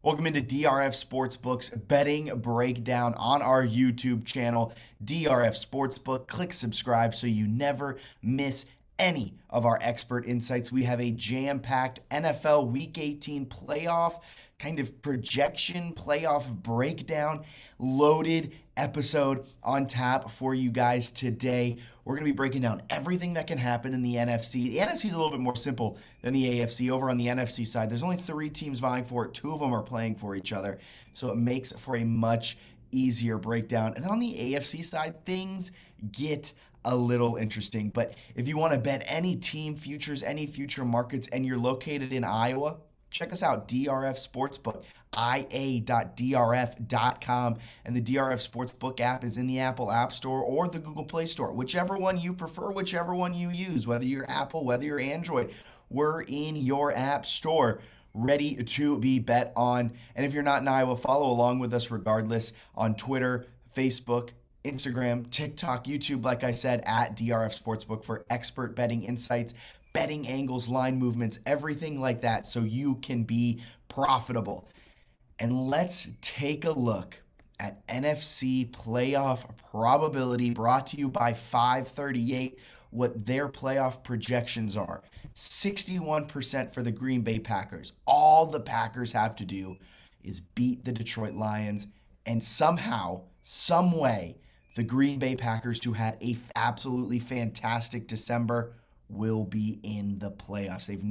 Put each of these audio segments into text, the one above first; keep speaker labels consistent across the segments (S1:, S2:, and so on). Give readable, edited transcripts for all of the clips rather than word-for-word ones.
S1: Welcome into DRF Sportsbook's betting breakdown on our YouTube channel, DRF Sportsbook. Click subscribe so you never miss any of our expert insights. We have a jam-packed NFL Week 18 playoff kind of projection, playoff breakdown, loaded episode on tap for you guys today. We're going to be breaking down everything that can happen in the NFC. The NFC is a little bit more simple than the AFC. Over on the NFC side, there's only 3 teams vying for it. 2 of them are playing for each other. So it makes for a much easier breakdown. And then on the AFC side, things get a little interesting. But if you want to bet any team futures, any future markets, and you're located in Iowa, check us out, DRF Sportsbook, ia.drf.com. And the DRF Sportsbook app is in the Apple App Store or the Google Play Store, whichever one you prefer, whichever one you use, whether you're Apple, whether you're Android. We're in your app store, ready to be bet on. And if you're not in Iowa, follow along with us regardless on Twitter, Facebook, Instagram, TikTok, YouTube, like I said, at DRF Sportsbook for expert betting insights, betting angles, line movements, everything like that, so you can be profitable. And let's take a look at NFC playoff probability brought to you by 538, what their playoff projections are. 61% for the Green Bay Packers. All the Packers have to do is beat the Detroit Lions, and somehow, some way, the Green Bay Packers, who had a absolutely fantastic December, will be in the playoffs. They've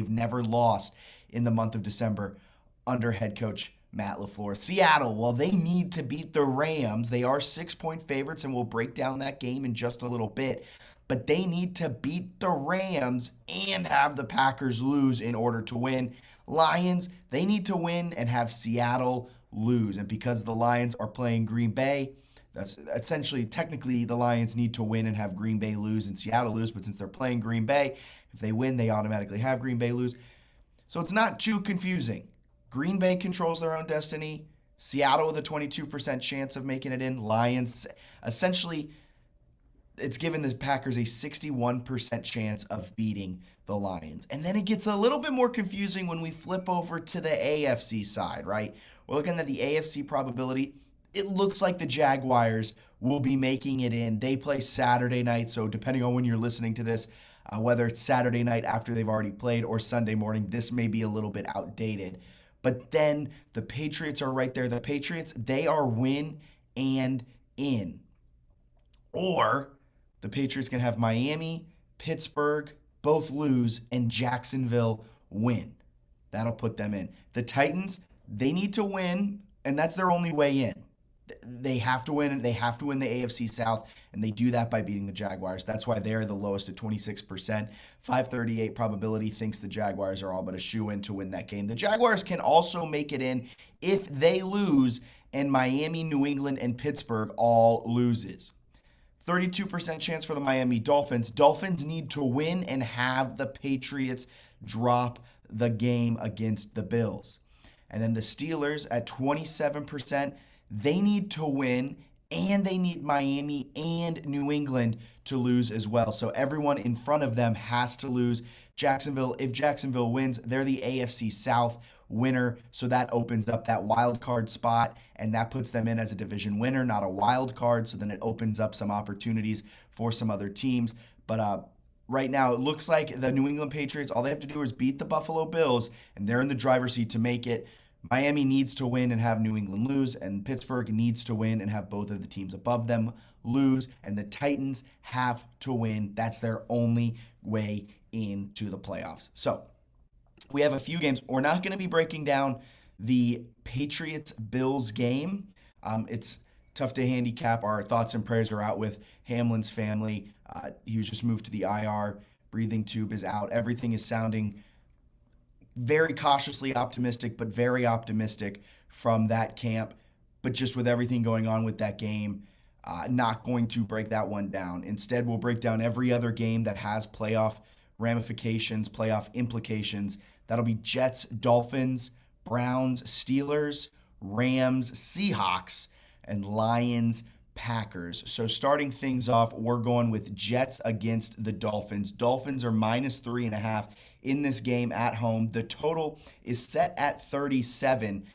S1: never lost in the month of December under head coach Matt LaFleur. Seattle, well, they need to beat the Rams. They are 6-point favorites, and we'll break down that game in just a little bit. But they need to beat the Rams and have the Packers lose in order to win. Lions, they need to win and have Seattle lose. And because the Lions are playing Green Bay, that's essentially, technically, the Lions need to win and have Green Bay lose and Seattle lose. But since they're playing Green Bay, if they win, they automatically have Green Bay lose. So it's not too confusing. Green Bay controls their own destiny. Seattle with a 22% chance of making it in. Lions, essentially, it's given the Packers a 61% chance of beating the Lions. And then it gets a little bit more confusing when we flip over to the AFC side, right? We're looking at the AFC probability. It looks like the Jaguars will be making it in. They play Saturday night, so depending on when you're listening to this, whether it's Saturday night after they've already played or Sunday morning, this may be a little bit outdated. But then the Patriots are right there. The Patriots, they are win and in. Or the Patriots can have Miami, Pittsburgh, both lose, and Jacksonville win. That'll put them in. The Titans, they need to win, and that's their only way in. They have to win. They have to win the AFC South, and they do that by beating the Jaguars. That's why they're the lowest at 26%. 538 probability thinks the Jaguars are all but a shoo-in to win that game. The Jaguars can also make it in if they lose and Miami, New England, and Pittsburgh all loses. 32% chance for the Miami Dolphins. Dolphins need to win and have the Patriots drop the game against the Bills. And then the Steelers at 27%. They need to win, and they need Miami and New England to lose as well. So everyone in front of them has to lose. Jacksonville, if Jacksonville wins, they're the AFC South winner. So that opens up that wild card spot, and that puts them in as a division winner, not a wild card. So then it opens up some opportunities for some other teams. But right now, it looks like the New England Patriots, all they have to do is beat the Buffalo Bills, and they're in the driver's seat to make it. Miami needs to win and have New England lose, and Pittsburgh needs to win and have both of the teams above them lose, and the Titans have to win. That's their only way into the playoffs. So we have a few games. We're not going to be breaking down the Patriots-Bills game. It's tough to handicap. Our thoughts and prayers are out with Hamlin's family. He was just moved to the IR. Breathing tube is out. Everything is sounding very cautiously optimistic, but very optimistic from that camp. But just with everything going on with that game, not going to break that one down. Instead, we'll break down every other game that has playoff ramifications, playoff implications. That'll be Jets, Dolphins, Browns, Steelers, Rams, Seahawks, and Lions, Packers. So starting things off, we're going with Jets against the Dolphins. Dolphins are -3.5 in this game at home. The total is set at 37.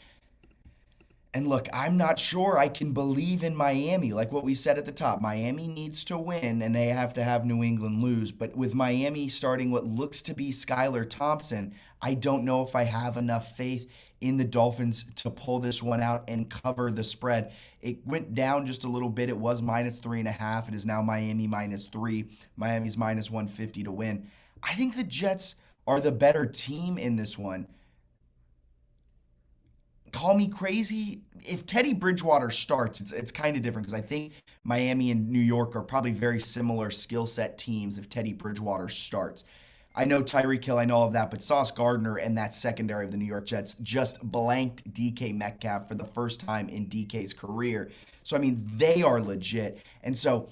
S1: And look, I'm not sure I can believe in Miami. Like what we said at the top, Miami needs to win and they have to have New England lose. But with Miami starting what looks to be Skylar Thompson, I don't know if I have enough faith in the Dolphins to pull this one out and cover the spread. It went down just a little bit. It was -3.5. It is now Miami -3. Miami's -150 to win. I think the Jets are the better team in this one. Call me crazy. If Teddy Bridgewater starts, it's kind of different because I think Miami and New York are probably very similar skill set teams if Teddy Bridgewater starts. I know Tyreek Hill, I know all of that, but Sauce Gardner and that secondary of the New York Jets just blanked DK Metcalf for the first time in DK's career. So, I mean, they are legit. And so,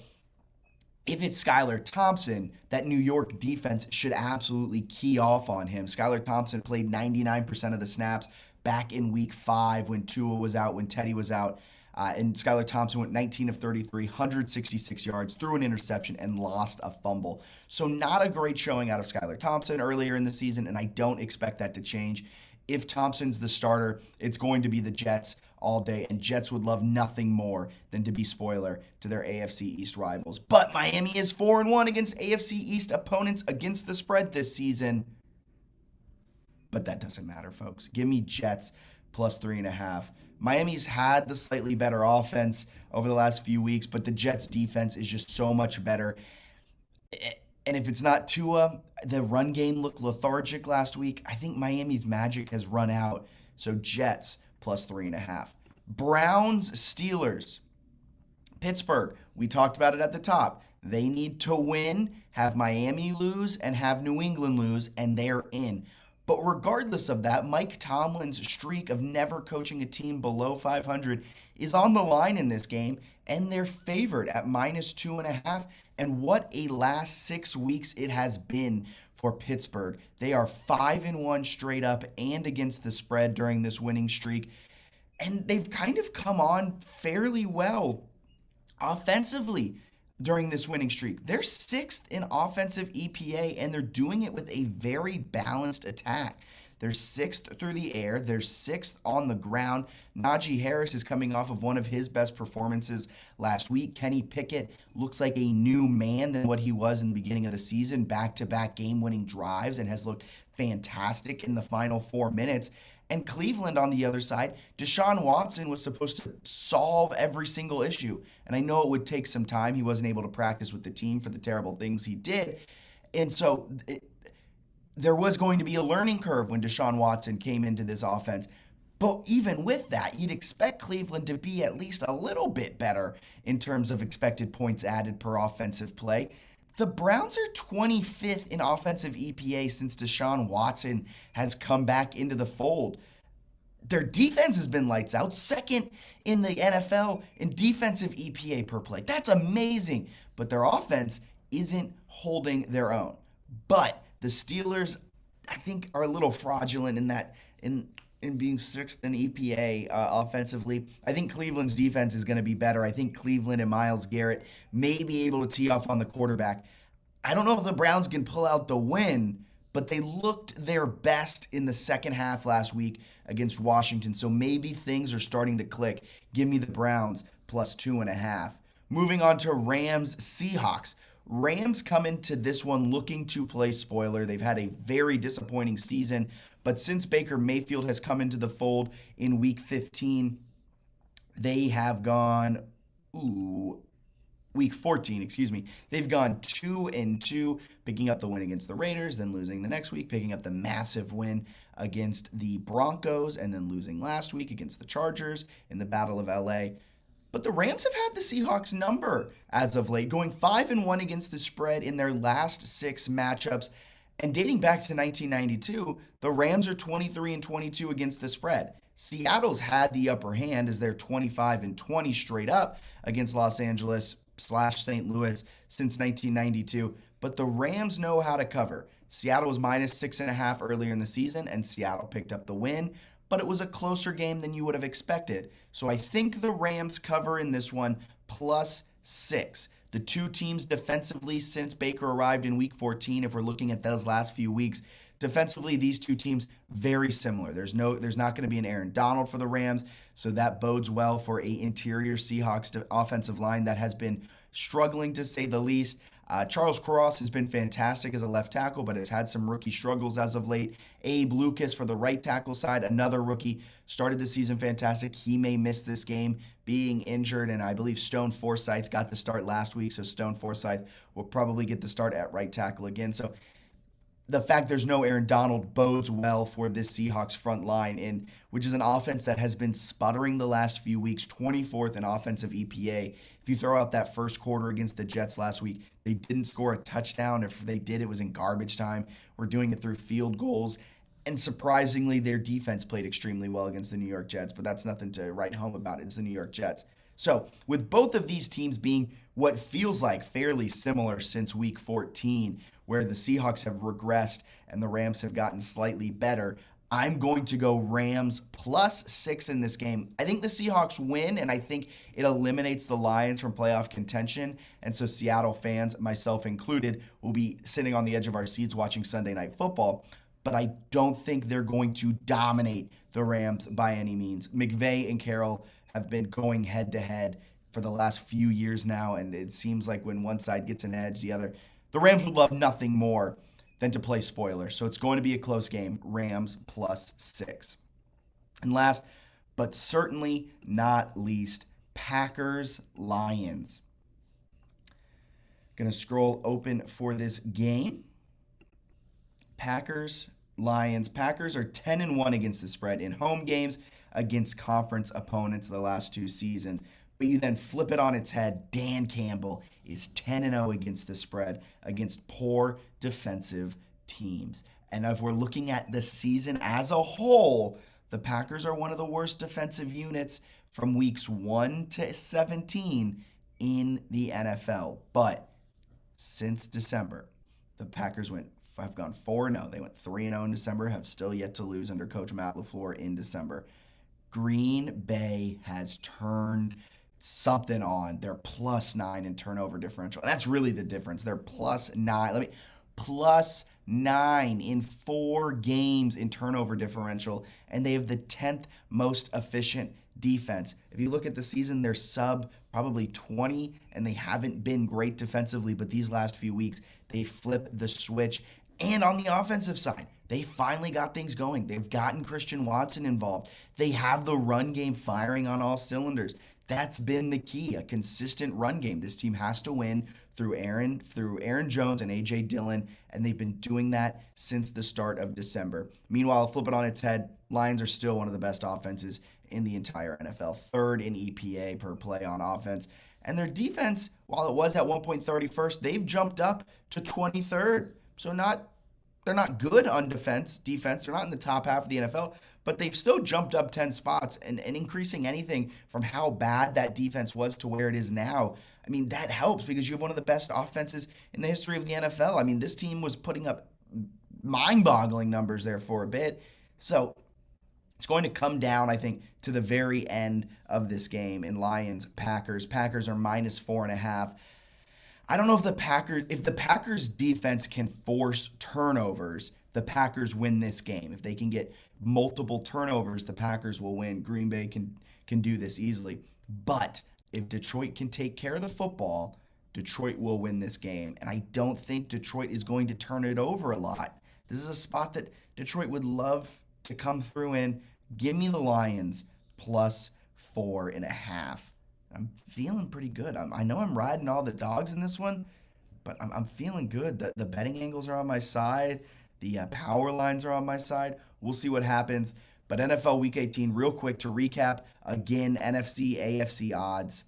S1: if it's Skylar Thompson, that New York defense should absolutely key off on him. Skylar Thompson played 99% of the snaps back in week 5 when Tua was out, when Teddy was out. And Skylar Thompson went 19 of 33, 166 yards, threw an interception, and lost a fumble. So not a great showing out of Skylar Thompson earlier in the season, and I don't expect that to change. If Thompson's the starter, it's going to be the Jets all day, and Jets would love nothing more than to be spoiler to their AFC East rivals. But Miami is 4-1 against AFC East opponents against the spread this season. But that doesn't matter, folks. Give me Jets +3.5. Miami's had the slightly better offense over the last few weeks, but the Jets defense is just so much better. And if it's not Tua, the run game looked lethargic last week. I think Miami's magic has run out. So Jets +3.5. Browns, Steelers. Pittsburgh, we talked about it at the top. They need to win, have Miami lose, and have New England lose, and they're in. But regardless of that, Mike Tomlin's streak of never coaching a team below 500 is on the line in this game, and they're favored at -2.5. And what a last 6 weeks it has been for Pittsburgh. They are 5-1 straight up and against the spread during this winning streak. And they've kind of come on fairly well offensively during this winning streak. They're 6th in offensive EPA, and they're doing it with a very balanced attack. They're 6th through the air. They're 6th on the ground. Najee Harris is coming off of one of his best performances last week. Kenny Pickett looks like a new man than what he was in the beginning of the season. Back-to-back game-winning drives and has looked fantastic in the final 4 minutes. And Cleveland on the other side, Deshaun Watson was supposed to solve every single issue. And I know it would take some time. He wasn't able to practice with the team for the terrible things he did. And so there was going to be a learning curve when Deshaun Watson came into this offense. But even with that, you'd expect Cleveland to be at least a little bit better in terms of expected points added per offensive play. The Browns are 25th in offensive EPA since Deshaun Watson has come back into the fold. Their defense has been lights out, 2nd in the NFL in defensive EPA per play. That's amazing. But their offense isn't holding their own. But the Steelers, I think, are a little fraudulent in that in being 6th in EPA offensively. I think Cleveland's defense is going to be better. I think Cleveland and Myles Garrett may be able to tee off on the quarterback. I don't know if the Browns can pull out the win, but they looked their best in the second half last week against Washington, so maybe things are starting to click. Give me the Browns +2.5. Moving on to Rams, Seahawks. Rams come into this one looking to play spoiler. They've had a very disappointing season, but since Baker Mayfield has come into the fold in week 15, they have gone, week 14, they've gone 2-2, picking up the win against the Raiders, then losing the next week, picking up the massive win against the Broncos, and then losing last week against the Chargers in the Battle of LA. But the Rams have had the Seahawks number as of late, going 5-1 against the spread in their last 6 matchups. And dating back to 1992, the Rams are 23-22 against the spread. Seattle's had the upper hand as they're 25-20 straight up against Los Angeles/St. Louis since 1992. But the Rams know how to cover. Seattle was -6.5 earlier in the season, and Seattle picked up the win. But it was a closer game than you would have expected. So I think the Rams cover in this one, +6. The two teams defensively since Baker arrived in week 14, if we're looking at those last few weeks, defensively, these two teams very similar. There's not going to be an Aaron Donald for the Rams, so that bodes well for a interior Seahawks offensive line that has been struggling to say the least. Charles Cross has been fantastic as a left tackle, but has had some rookie struggles as of late. Abe Lucas for the right tackle side, another rookie, started the season fantastic. He may miss this game being injured, and I believe Stone Forsythe got the start last week, so Stone Forsythe will probably get the start at right tackle again. So the fact there's no Aaron Donald bodes well for this Seahawks front line, which is an offense that has been sputtering the last few weeks, 24th in offensive EPA. If you throw out that first quarter against the Jets last week, they didn't score a touchdown. If they did, it was in garbage time. We're doing it through field goals. And surprisingly, their defense played extremely well against the New York Jets, but that's nothing to write home about. It's the New York Jets. So with both of these teams being what feels like fairly similar since week 14, where the Seahawks have regressed and the Rams have gotten slightly better, I'm going to go Rams +6 in this game. I think the Seahawks win, and I think it eliminates the Lions from playoff contention. And so Seattle fans, myself included, will be sitting on the edge of our seats watching Sunday Night Football. But I don't think they're going to dominate the Rams by any means. McVay and Carroll have been going head-to-head for the last few years now, and it seems like when one side gets an edge, the Rams would love nothing more than to play spoiler. So it's going to be a close game. Rams +6. And last, but certainly not least, Packers-Lions. Going to scroll open for this game. Packers-Lions. Packers are 10-1 against the spread in home games against conference opponents the last two seasons. But you then flip it on its head. Dan Campbell is 10-0 against the spread against poor defensive teams. And if we're looking at the season as a whole, the Packers are one of the worst defensive units from weeks 1 to 17 in the NFL. But since December, the Packers have gone 4-0. They went 3-0 in December, have still yet to lose under Coach Matt LaFleur in December. Green Bay has turned something on. They're +9 in turnover differential. That's really the difference. They're +9. +9 in 4 games in turnover differential, and they have the 10th most efficient defense. If you look at the season, they're sub probably 20, and they haven't been great defensively, but these last few weeks, they flip the switch. And on the offensive side, they finally got things going. They've gotten Christian Watson involved. They have the run game firing on all cylinders. That's been the key, a consistent run game. This team has to win through Aaron Jones and A.J. Dillon, and they've been doing that since the start of December. Meanwhile, flip it on its head, Lions are still one of the best offenses in the entire NFL, 3rd in EPA per play on offense. And their defense, while it was at 1.31st, they've jumped up to 23rd. So they're not good on defense. They're not in the top half of the NFL, but they've still jumped up 10 spots and increasing anything from how bad that defense was to where it is now. I mean, that helps because you have one of the best offenses in the history of the NFL. I mean, this team was putting up mind-boggling numbers there for a bit. So it's going to come down, I think, to the very end of this game in Lions-Packers. Packers are -4.5. I don't know if the Packers defense can force turnovers, the Packers win this game. If they can get multiple turnovers, the Packers will win. Green Bay can do this easily. But if Detroit can take care of the football, Detroit will win this game. And I don't think Detroit is going to turn it over a lot. This is a spot that Detroit would love to come through in. Give me the Lions +4.5. I'm feeling pretty good. I know I'm riding all the dogs in this one, but I'm feeling good. The betting angles are on my side. The power lines are on my side. We'll see what happens. But NFL Week 18, real quick to recap, again, NFC, AFC odds.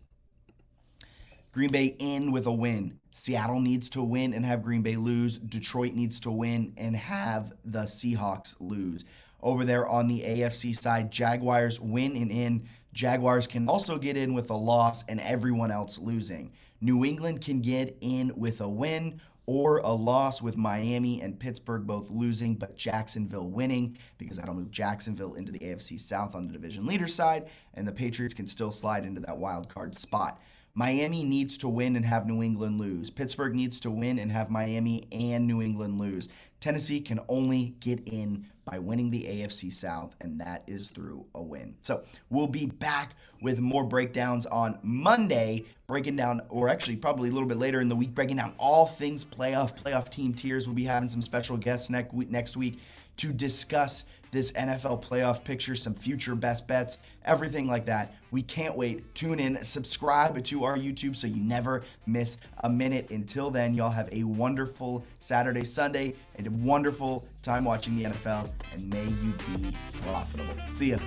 S1: Green Bay in with a win. Seattle needs to win and have Green Bay lose. Detroit needs to win and have the Seahawks lose. Over there on the AFC side, Jaguars win and in. Jaguars can also get in with a loss and everyone else losing. New England can get in with a win or a loss with Miami and Pittsburgh both losing, but Jacksonville winning because that'll move Jacksonville into the AFC South on the division leader side, and the Patriots can still slide into that wild card spot. Miami needs to win and have New England lose. Pittsburgh needs to win and have Miami and New England lose. Tennessee can only get in by winning the AFC South, and that is through a win. So we'll be back with more breakdowns on Monday, breaking down, or actually probably a little bit later in the week, breaking down all things playoff team tiers. We'll be having some special guests next week to discuss this NFL playoff picture, some future best bets, everything like that. We can't wait. Tune in, subscribe to our YouTube so you never miss a minute. Until then, y'all have a wonderful Saturday, Sunday, and a wonderful time watching the NFL, and may you be profitable. See ya.